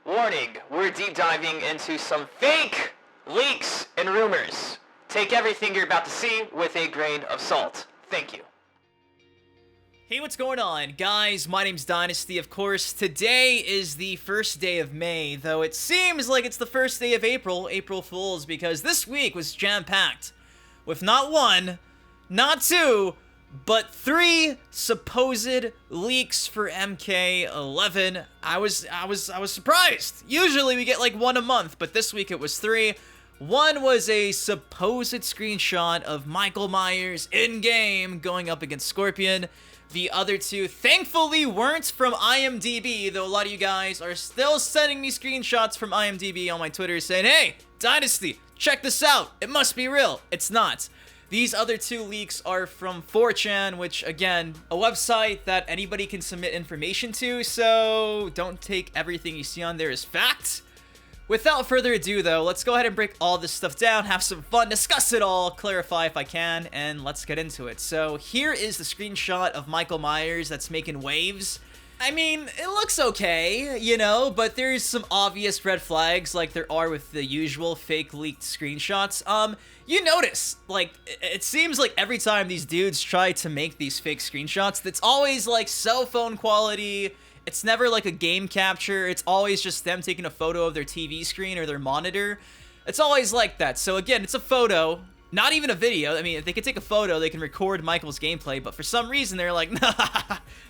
Warning, we're deep diving into some fake leaks and rumors. Take everything you're about to see with a grain of salt. Thank you. Hey, what's going on? Guys, my name's Dynasty, of course. Today is the first day of May, though it seems like it's the first day of April, April Fools, because this week was jam-packed with not one, not two, but 3 supposed leaks for MK11. I was surprised. Usually we get like 1 a month, but this week it was 3. One was a supposed screenshot of Michael Myers in-game going up against Scorpion. The other 2, thankfully, weren't from IMDb, though a lot of you guys are still sending me screenshots from IMDb on my Twitter saying, hey, Dynasty, check this out. It must be real. It's not. These other 2 leaks are from 4chan, which, again, a website that anybody can submit information to, so don't take everything you see on there as fact. Without further ado, though, let's go ahead and break all this stuff down, have some fun, discuss it all, clarify if I can, and let's get into it. So here is the screenshot of Michael Myers that's making waves. I mean, it looks okay, you know, but there's some obvious red flags like there are with the usual fake leaked screenshots. You notice, like, it seems like every time these dudes try to make these fake screenshots, it's always like cell phone quality. It's never like a game capture. It's always just them taking a photo of their TV screen or their monitor. It's always like that. So again, it's a photo, not even a video. I mean, if they could take a photo, they can record Michael's gameplay, but for some reason they're like,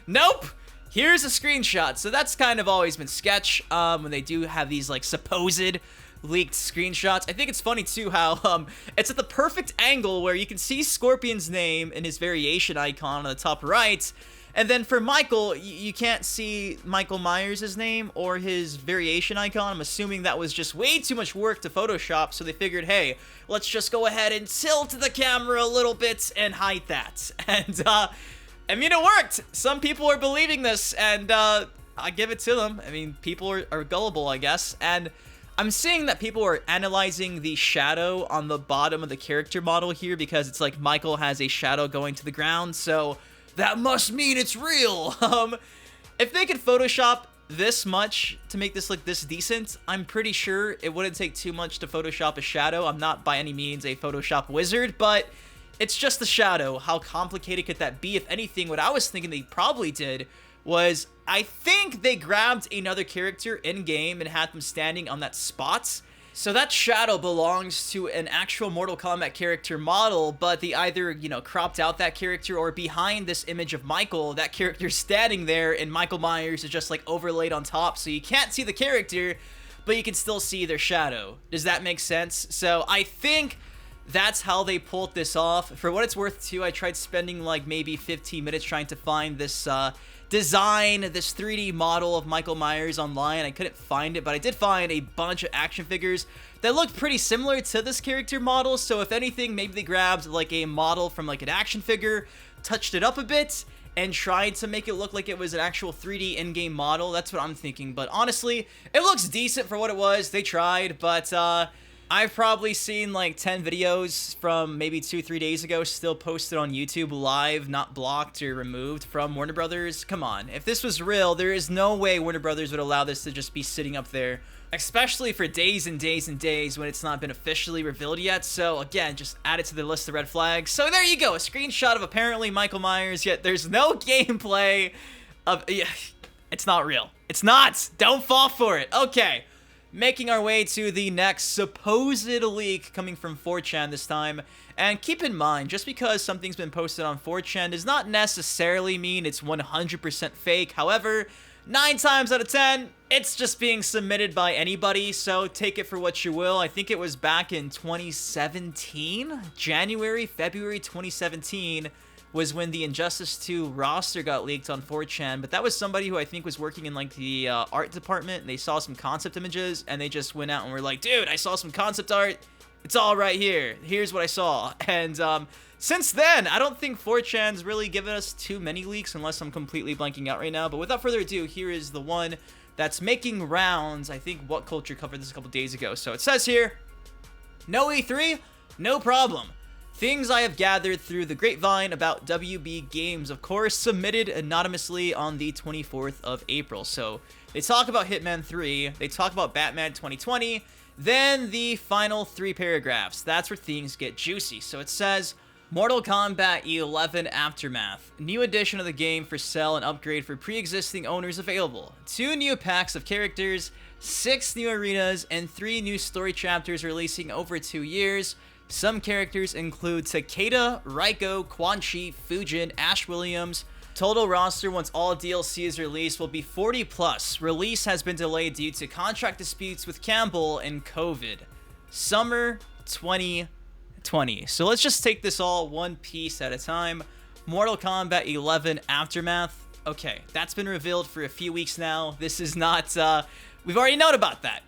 nope, here's a screenshot. So that's kind of always been sketch when they do have these like supposed leaked screenshots. I think it's funny too how it's at the perfect angle where you can see Scorpion's name and his variation icon on the top right. And then for Michael, you can't see Michael Myers' name or his variation icon. I'm assuming that was just way too much work to Photoshop, so they figured, hey, let's just go ahead and tilt the camera a little bit and hide that. And, I mean, it worked! Some people are believing this, and, I give it to them. I mean, people are gullible, I guess. And I'm seeing that people are analyzing the shadow on the bottom of the character model here because it's like Michael has a shadow going to the ground, so that must mean it's real. If they could Photoshop this much to make this look this decent, I'm pretty sure it wouldn't take too much to Photoshop a shadow. I'm not by any means a Photoshop wizard, but it's just the shadow. How complicated could that be? If anything, what I was thinking they probably did was, I think they grabbed another character in-game and had them standing on that spot. So that shadow belongs to an actual Mortal Kombat character model, but they either, you know, cropped out that character or behind this image of Michael, that character's standing there and Michael Myers is just like overlaid on top. So you can't see the character, but you can still see their shadow. Does that make sense? So I think that's how they pulled this off. For what it's worth too, I tried spending like maybe 15 minutes trying to find this design, this 3D model of Michael Myers online. I couldn't find it, but I did find a bunch of action figures that look pretty similar to this character model. So if anything, maybe they grabbed like a model from like an action figure, touched it up a bit, and tried to make it look like it was an actual 3D in-game model. That's what I'm thinking. But honestly, it looks decent for what it was. They tried, but I've probably seen like 10 videos from maybe 2-3 days ago still posted on YouTube live, not blocked or removed from Warner Brothers. Come on, if this was real, there is no way Warner Brothers would allow this to just be sitting up there, especially for days and days and days when it's not been officially revealed yet. So again, just add it to the list of red flags. So there you go, a screenshot of apparently Michael Myers, yet there's no gameplay of, yeah, it's not real. It's not, don't fall for it. Okay. Making our way to the next supposed leak coming from 4chan this time. And keep in mind, just because something's been posted on 4chan does not necessarily mean it's 100% fake. However, 9 times out of 10, it's just being submitted by anybody, so take it for what you will. I think it was back in 2017, February 2017. Was when the Injustice 2 roster got leaked on 4chan, but that was somebody who I think was working in like the art department, and they saw some concept images, and they just went out and were like, dude, I saw some concept art, it's all right here, here's what I saw. And since then, I don't think 4chan's really given us too many leaks, unless I'm completely blanking out right now. But without further ado, here is the one that's making rounds. I think What Culture covered this a couple days ago. So it says here, no E3, no problem. Things I have gathered through the grapevine about WB Games, of course, submitted anonymously on the 24th of April. So They talk about Hitman 3, they talk about Batman 2020, then the final 3 paragraphs. That's where things get juicy. So it says, Mortal Kombat 11 Aftermath. New edition of the game for sale and upgrade for pre-existing owners available. 2 new packs of characters, 6 new arenas, and 3 new story chapters releasing over 2 years. Some characters include Takeda, Raiko, Quan Chi, Fujin, Ash Williams. Total roster once all DLC is released will be 40 plus. Release has been delayed due to contract disputes with Campbell and COVID. Summer 2020. So let's just take this all one piece at a time. Mortal Kombat 11 Aftermath. Okay, that's been revealed for a few weeks now. This is not, we've already known about that.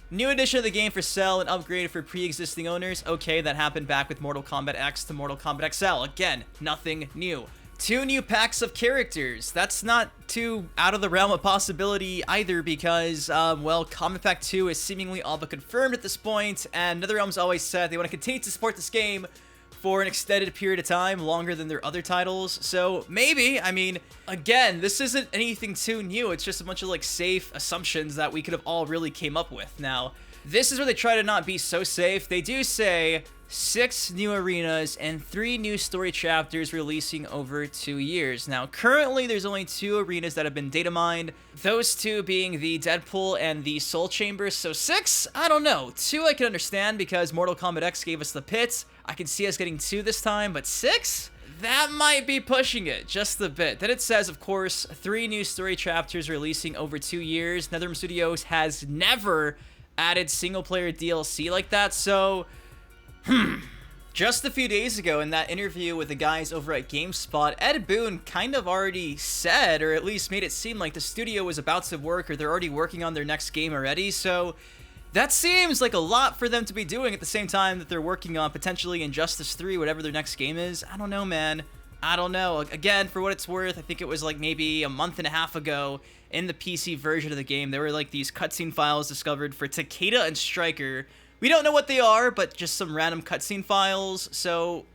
New edition of the game for sale and upgraded for pre-existing owners. Okay, that happened back with Mortal Kombat X to Mortal Kombat XL. Again, nothing new. 2 new packs of characters. That's not too out of the realm of possibility either because, well, Kombat Pack 2 is seemingly all but confirmed at this point, and NetherRealm's always said they want to continue to support this game for an extended period of time, longer than their other titles. So maybe, I mean, again, this isn't anything too new. It's just a bunch of like safe assumptions that we could have all really came up with. Now, this is where they try to not be so safe. They do say 6 new arenas and 3 new story chapters releasing over 2 years. Now, currently, there's only 2 arenas that have been data mined. Those 2 being the Deadpool and the Soul Chamber. So 6, I don't know. 2 I can understand because Mortal Kombat X gave us the pit. I can see us getting 2 this time, but 6? That might be pushing it just a bit. Then it says, of course, 3 new story chapters releasing over 2 years. NetherRealm Studios has never added single-player DLC like that, so just a few days ago in that interview with the guys over at GameSpot, Ed Boon kind of already said, or at least made it seem like the studio was about to work or they're already working on their next game already, so that seems like a lot for them to be doing at the same time that they're working on potentially Injustice 3, whatever their next game is. I don't know, man. I don't know. Again, for what it's worth, I think it was like maybe a month and a half ago in the PC version of the game, there were like these cutscene files discovered for Takeda and Stryker. We don't know what they are, but just some random cutscene files, so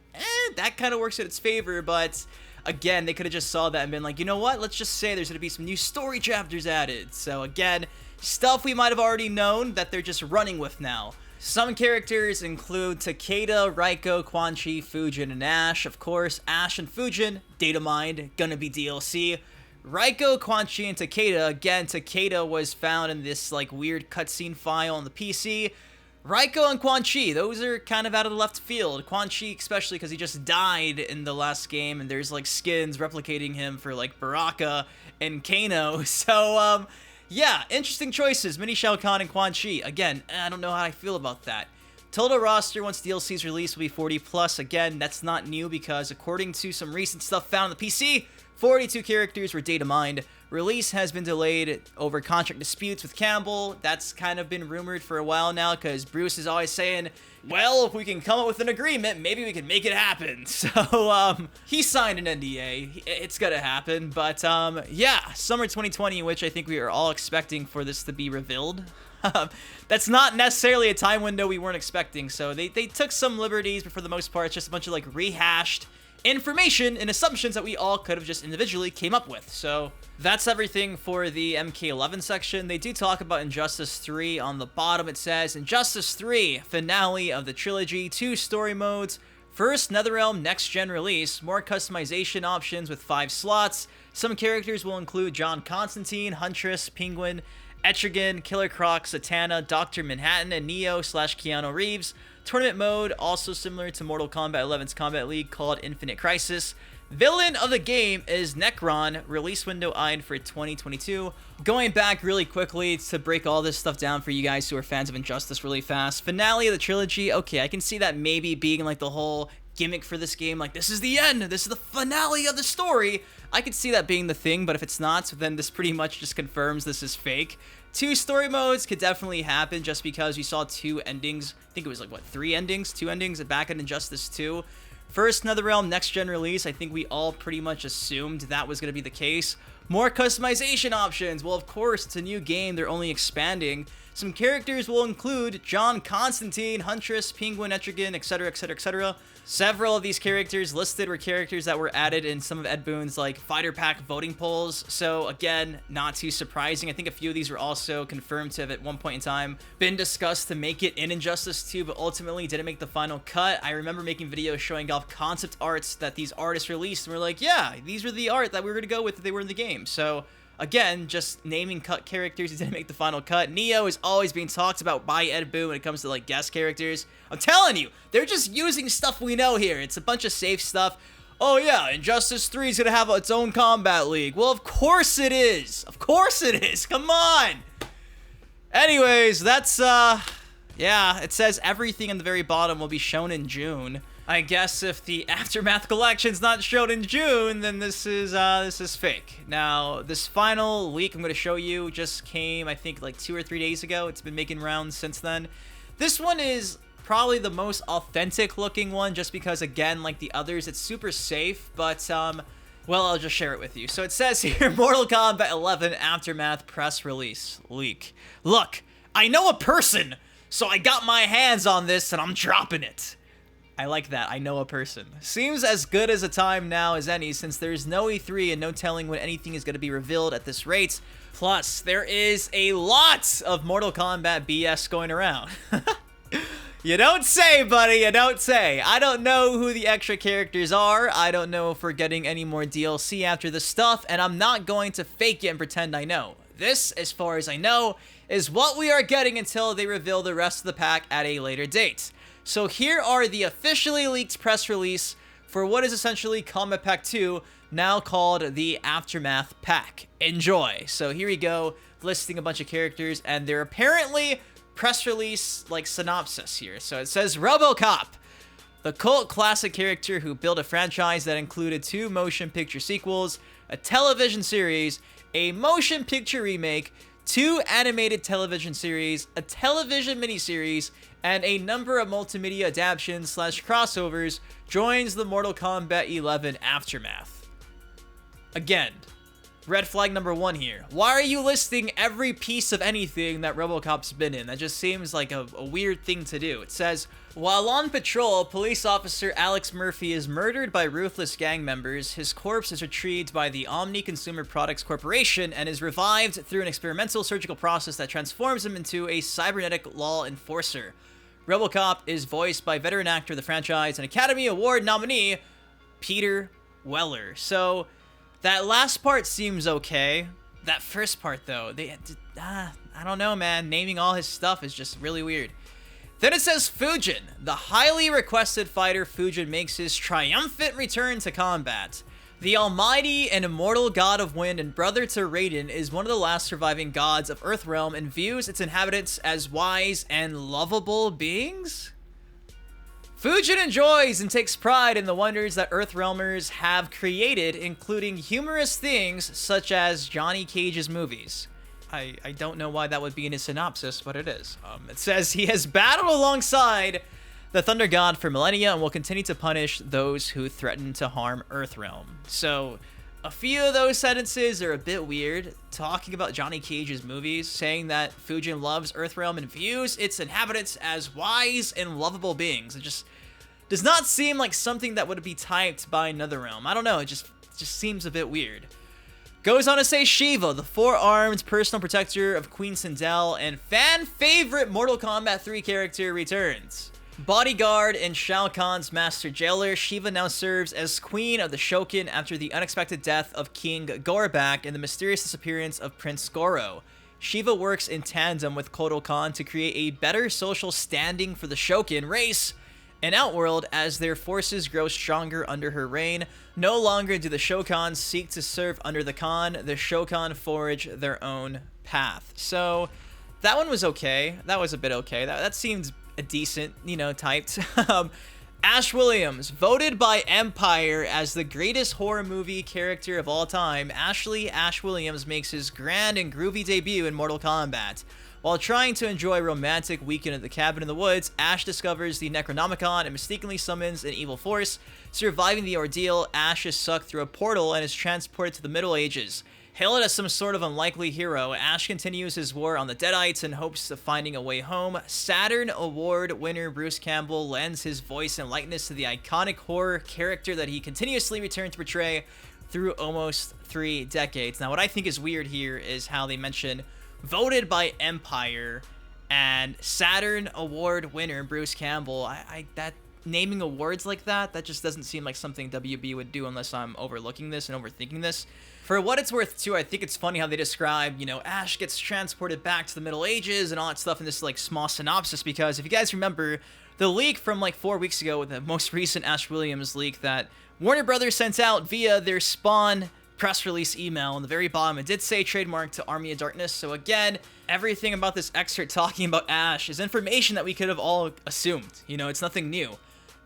that kind of works in its favor, but again, they could have just saw that and been like, you know what, let's just say there's going to be some new story chapters added. So again, stuff we might have already known that they're just running with now. Some characters include Takeda, Raiko, Quan Chi, Fujin, and Ash. Of course, Ash and Fujin, data mined, gonna be DLC. Raiko, Quan Chi, and Takeda, again, Takeda was found in this like weird cutscene file on the PC. Raiko and Quan Chi, those are kind of out of the left field. Quan Chi, especially because he just died in the last game, and there's like skins replicating him for like Baraka and Kano. So, yeah, interesting choices. Mini Shao Kahn and Quan Chi. Again, I don't know how I feel about that. Total roster once DLC is released will be 40 plus. Again, that's not new because according to some recent stuff found on the PC, 42 characters were data mined. Release has been delayed over contract disputes with Campbell. That's kind of been rumored for a while now because Bruce is always saying, well, if we can come up with an agreement, maybe we can make it happen. So, he signed an NDA. It's gonna happen. But, yeah, summer 2020, which I think we are all expecting for this to be revealed. That's not necessarily a time window we weren't expecting. So they took some liberties, but for the most part, it's just a bunch of like rehashed information and assumptions that we all could have just individually came up with. So that's everything for the MK11 section. They do talk about Injustice 3 on the bottom. It says, Injustice 3, finale of the trilogy, 2 story modes, first NetherRealm next-gen release, more customization options with 5 slots. Some characters will include John Constantine, Huntress, Penguin, Etrigan, Killer Croc, Satana, Dr. Manhattan, and Neo/Keanu Reeves. Tournament mode, also similar to Mortal Kombat 11's Combat League, called Infinite Crisis. Villain of the game is Necron, release window eyed for 2022. Going back really quickly to break all this stuff down for you guys who are fans of Injustice really fast. Finale of the trilogy, okay, I can see that maybe being like the whole gimmick for this game, like this is the end, this is the finale of the story. I could see that being the thing, but if it's not, then this pretty much just confirms this is fake. 2 story modes could definitely happen just because we saw 2 endings. I think it was like, what, 3 endings? 2 endings back in Injustice 2. First NetherRealm next-gen release, I think we all pretty much assumed that was going to be the case. More customization options. Well, of course, it's a new game. They're only expanding. Some characters will include John Constantine, Huntress, Penguin, Etrigan, etc., etc., etc. Several of these characters listed were characters that were added in some of Ed Boon's like fighter pack voting polls. So again, not too surprising. I think a few of these were also confirmed to have at one point in time been discussed to make it in Injustice 2, but ultimately didn't make the final cut. I remember making videos showing off concept arts that these artists released, and we're like, yeah, these were the art that we were going to go with if they were in the game. So again, just naming cut characters who didn't make the final cut. Neo is always being talked about by Ed Boon when it comes to like guest characters. I'm telling you, they're just using stuff we know here. It's a bunch of safe stuff. Oh yeah, Injustice 3 is gonna have its own combat league. Well, of course it is. Of course it is. Come on. Anyways, that's yeah, it says everything in the very bottom will be shown in June. I guess if the Aftermath collection's not shown in June, then this is fake. Now, this final leak I'm going to show you just came, I think, like 2 or 3 days ago. It's been making rounds since then. This one is probably the most authentic looking one, just because, again, like the others, it's super safe, but, well, I'll just share it with you. So it says here, Mortal Kombat 11 Aftermath press release leak. Look, I know a person, so I got my hands on this and I'm dropping it. I like that. I know a person. Seems as good as a time now as any, since there's no E3 and no telling when anything is going to be revealed at this rate. Plus, there is a lot of Mortal Kombat BS going around. You don't say, buddy. You don't say. I don't know who the extra characters are. I don't know if we're getting any more DLC after this stuff, and I'm not going to fake it and pretend I know. This, as far as I know, is what we are getting until they reveal the rest of the pack at a later date. So here are the officially leaked press release for what is essentially Kombat Pack 2, now called the Aftermath Pack. Enjoy. So here we go, listing a bunch of characters, and they're apparently press release like synopsis here. So it says RoboCop, the cult classic character who built a franchise that included 2 motion picture sequels, a television series, a motion picture remake, 2 animated television series, a television miniseries, and a number of multimedia adaptations / crossovers, joins the Mortal Kombat 11 Aftermath. Again, red flag number 1 here. Why are you listing every piece of anything that RoboCop's been in? That just seems like a weird thing to do. It says, while on patrol, police officer Alex Murphy is murdered by ruthless gang members. His corpse is retrieved by the Omni Consumer Products Corporation and is revived through an experimental surgical process that transforms him into a cybernetic law enforcer. RoboCop is voiced by veteran actor of the franchise and Academy Award nominee Peter Weller. So that last part seems okay. That first part, though, I don't know, man. Naming all his stuff is just really weird. Then it says Fujin. The highly requested fighter Fujin makes his triumphant return to combat. The almighty and immortal god of wind and brother to Raiden is one of the last surviving gods of Earthrealm and views its inhabitants as wise and lovable beings? Fujin enjoys and takes pride in the wonders that Earthrealmers have created, including humorous things such as Johnny Cage's movies. I don't know why that would be in his synopsis, but it is. It says he has battled alongside the Thunder God for millennia and will continue to punish those who threaten to harm Earthrealm. So, a few of those sentences are a bit weird. Talking about Johnny Cage's movies, saying that Fujin loves Earthrealm and views its inhabitants as wise and lovable beings. It just does not seem like something that would be typed by NetherRealm. I don't know, it just seems a bit weird. Goes on to say Shiva, the 4-armed personal protector of Queen Sindel and fan favorite Mortal Kombat 3 character returns. Bodyguard and Shao Kahn's master jailer, Shiva now serves as queen of the Shokin after the unexpected death of King Gorbak and the mysterious disappearance of Prince Goro. Shiva works in tandem with Kotal Khan to create a better social standing for the Shokin race and Outworld as their forces grow stronger under her reign. No longer do the Shokans seek to serve under the Khan, the Shokan forge their own path. So, that one was okay. That was a bit okay. That seemed a decent, typed. Ash Williams, voted by Empire as the greatest horror movie character of all time, Ash Williams makes his grand and groovy debut in Mortal Kombat. While trying to enjoy a romantic weekend at the cabin in the woods, Ash discovers the Necronomicon and mistakenly summons an evil force. Surviving the ordeal, Ash is sucked through a portal and is transported to the Middle Ages. Hailed as some sort of unlikely hero, Ash continues his war on the Deadites in hopes of finding a way home. Saturn Award winner Bruce Campbell lends his voice and likeness to the iconic horror character that he continuously returned to portray through almost 3 decades. Now, what I think is weird here is how they mention voted by Empire and Saturn Award winner Bruce Campbell. That naming awards like that just doesn't seem like something WB would do unless I'm overlooking this and overthinking this. For what it's worth, too, I think it's funny how they describe, you know, Ash gets transported back to the Middle Ages and all that stuff in this, like, small synopsis, because if you guys remember, the leak from, like, 4 weeks ago, with the most recent Ash Williams leak that Warner Brothers sent out via their Spawn press release email, on the very bottom, it did say trademark to Army of Darkness, so again, everything about this excerpt talking about Ash is information that we could have all assumed. You know, it's nothing new.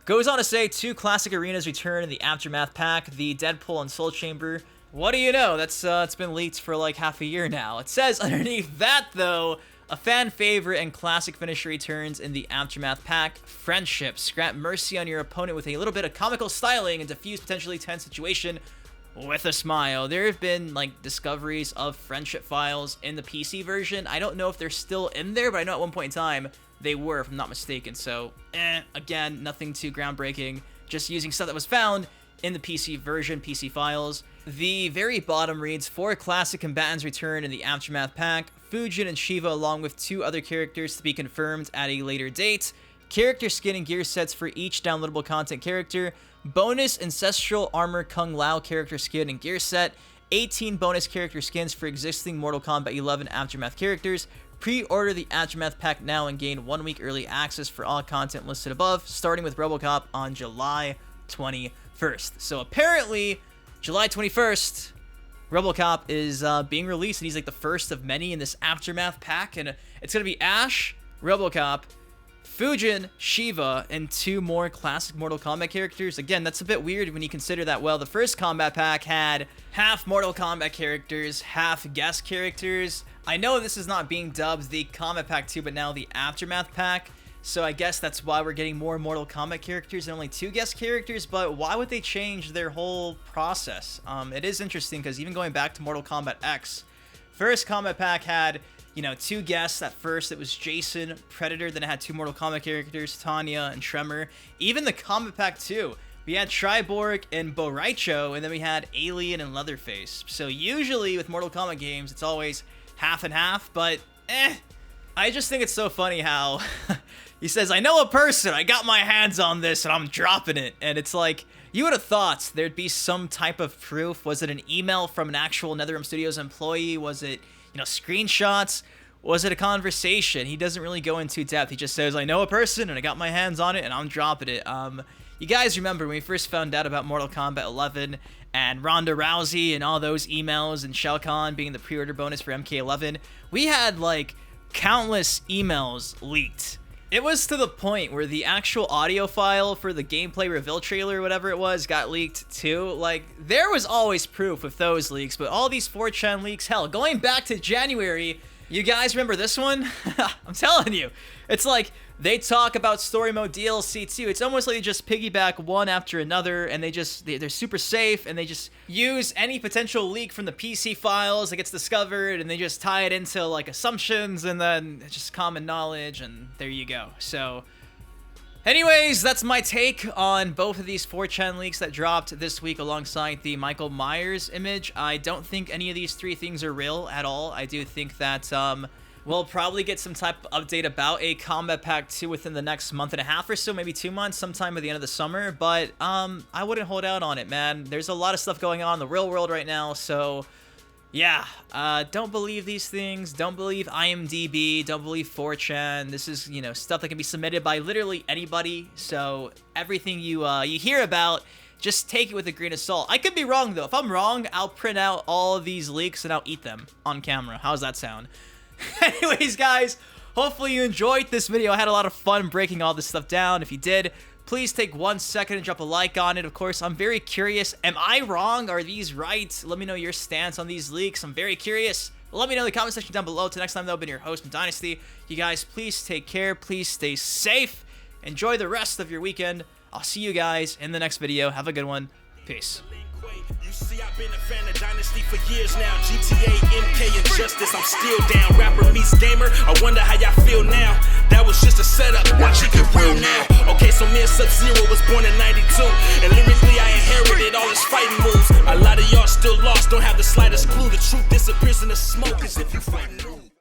Goes on to say 2 classic arenas return in the Aftermath pack, the Deadpool and Soul Chamber. What do you know? That's it's been leaked for like half a year now. It says underneath that, though, a fan favorite and classic finisher returns in the Aftermath pack, Friendship. Scrap mercy on your opponent with a little bit of comical styling and diffuse potentially tense situation with a smile. There have been like discoveries of Friendship files in the PC version. I don't know if they're still in there, but I know at one point in time they were, if I'm not mistaken. So, again, nothing too groundbreaking. Just using stuff that was found in the PC version, PC files. The very bottom reads, 4 classic combatants return in the Aftermath pack, Fujin and Shiva along with 2 other characters to be confirmed at a later date, character skin and gear sets for each downloadable content character, bonus Ancestral Armor Kung Lao character skin and gear set, 18 bonus character skins for existing Mortal Kombat 11 Aftermath characters. Pre-order the Aftermath pack now and gain 1 week early access for all content listed above, starting with RoboCop on July 21st. So apparently, July 21st, RoboCop is being released, and he's like the first of many in this Aftermath pack, and it's going to be Ash, RoboCop, Fujin, Shiva, and 2 more classic Mortal Kombat characters. Again, that's a bit weird when you consider that, well, the first combat pack had half Mortal Kombat characters, half guest characters. I know this is not being dubbed the Combat Pack 2, but now the Aftermath pack. So I guess that's why we're getting more Mortal Kombat characters and only 2 guest characters, but why would they change their whole process? It is interesting, because even going back to Mortal Kombat X, first Combat Pack had, you know, 2 guests. At first, it was Jason, Predator, then it had 2 Mortal Kombat characters, Tanya and Tremor. Even the Combat Pack 2, we had Triborg and Bo Raicho, and then we had Alien and Leatherface. So usually with Mortal Kombat games, it's always half and half, but I just think it's so funny how he says, I know a person, I got my hands on this, and I'm dropping it. And it's like, you would have thought there'd be some type of proof. Was it an email from an actual NetherRealm Studios employee? Was it, you know, screenshots? Was it a conversation? He doesn't really go into depth. He just says, I know a person, and I got my hands on it, and I'm dropping it. You guys remember when we first found out about Mortal Kombat 11 and Ronda Rousey and all those emails and Shao Kahn being the pre-order bonus for MK11? We had, like, countless emails leaked. It was to the point where the actual audio file for the gameplay reveal trailer or whatever it was got leaked too. Like, there was always proof with those leaks, but all these 4chan leaks, hell, going back to January, you guys remember this one? I'm telling you, it's like they talk about story mode DLC too. It's almost like they just piggyback one after another, and they're super safe, and they just use any potential leak from the PC files that gets discovered, and they just tie it into like assumptions, and then it's just common knowledge, and there you go. So anyways, that's my take on both of these 4chan leaks that dropped this week alongside the Michael Myers image. I don't think any of these 3 things are real at all. I do think that we'll probably get some type of update about a Combat Pack 2 within the next month and a half or so, maybe 2 months, sometime at the end of the summer, but I wouldn't hold out on it, man. There's a lot of stuff going on in the real world right now, so yeah, don't believe these things. Don't believe IMDb. Don't believe 4chan. This is, you know, stuff that can be submitted by literally anybody. So everything you hear about, just take it with a grain of salt. I could be wrong, though. If I'm wrong, I'll print out all of these leaks and I'll eat them on camera. How's that sound? Anyways, guys, hopefully you enjoyed this video. I had a lot of fun breaking all this stuff down. If you did, please take 1 second and drop a like on it. Of course, I'm very curious. Am I wrong? Are these right? Let me know your stance on these leaks. I'm very curious. Let me know in the comment section down below. Till next time, though, I've been your host from Dynasty. You guys, please take care. Please stay safe. Enjoy the rest of your weekend. I'll see you guys in the next video. Have a good one. Peace. You see, I've been a fan of Dynasty for years now. GTA, MK, and Justice, I'm still down. Rapper meets gamer, I wonder how y'all feel now. That was just a setup, watch it get real now. Okay, so me and Sub-Zero was born in 92, and lyrically I inherited all his fighting moves. A lot of y'all still lost, don't have the slightest clue. The truth disappears in the smoke as if you fighting.